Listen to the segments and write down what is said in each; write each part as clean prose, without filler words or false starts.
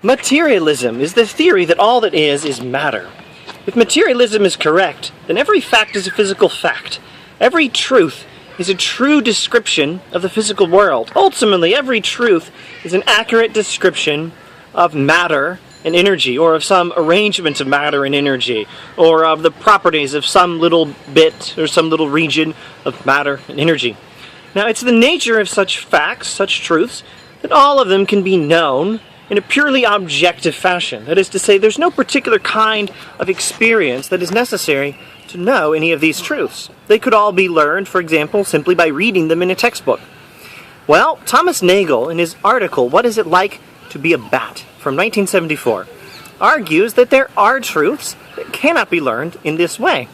Materialism is the theory that all that is matter. If materialism is correct, then every fact is a physical fact. Every truth is a true description of the physical world. Ultimately, every truth is an accurate description of matter and energy, or of some arrangement of matter and energy, or of the properties of some little bit or some little region of matter and energy. Now, it's the nature of such facts, such truths, that all of them can be known in a purely objective fashion. That is to say, there's no particular kind of experience that is necessary to know any of these truths. They could all be learned, for example, simply by reading them in a textbook. Well, Thomas Nagel, in his article, What Is It Like to Be a Bat, from 1974, argues that there are truths that cannot be learned in this way.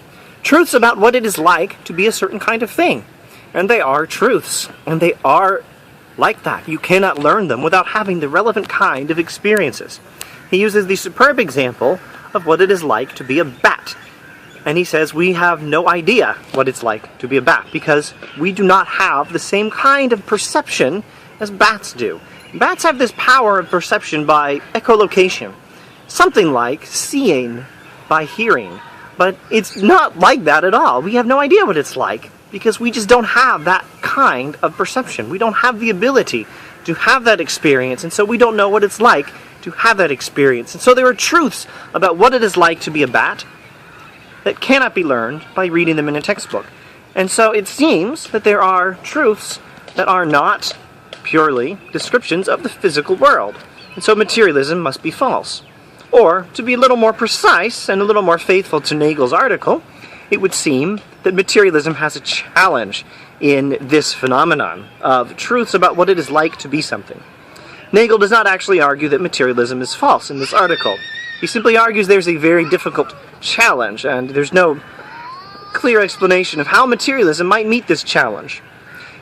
Truths about what it is like to be a certain kind of thing. And they are truths, and they are like that. You cannot learn them without having the relevant kind of experiences. He uses the superb example of what it is like to be a bat. And he says we have no idea what it's like to be a bat because we do not have the same kind of perception as bats do. Bats have this power of perception by echolocation, something like seeing by hearing. But it's not like that at all. We have no idea what it's like because we just don't have that kind of perception. We don't have the ability to have that experience, and so we don't know what it's like to have that experience. And so there are truths about what it is like to be a bat that cannot be learned by reading them in a textbook. And so it seems that there are truths that are not purely descriptions of the physical world. And so materialism must be false. Or, to be a little more precise and a little more faithful to Nagel's article, it would seem that materialism has a challenge in this phenomenon of truths about what it is like to be something. Nagel does not actually argue that materialism is false in this article. He simply argues there's a very difficult challenge, and there's no clear explanation of how materialism might meet this challenge.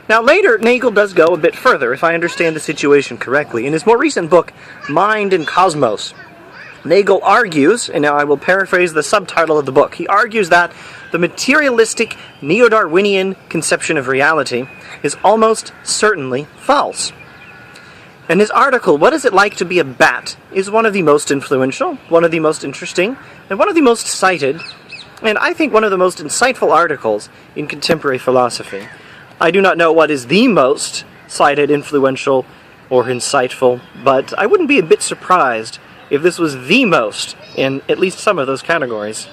Now later, Nagel does go a bit further, if I understand the situation correctly. In his more recent book, Mind and Cosmos, Nagel argues, and now I will paraphrase the subtitle of the book, he argues that the materialistic neo-Darwinian conception of reality is almost certainly false. And his article, What Is It Like to Be a Bat, is one of the most influential, one of the most interesting, and one of the most cited, and I think one of the most insightful articles in contemporary philosophy. I do not know what is the most cited, influential, or insightful, but I wouldn't be a bit surprised if this was the most in at least some of those categories.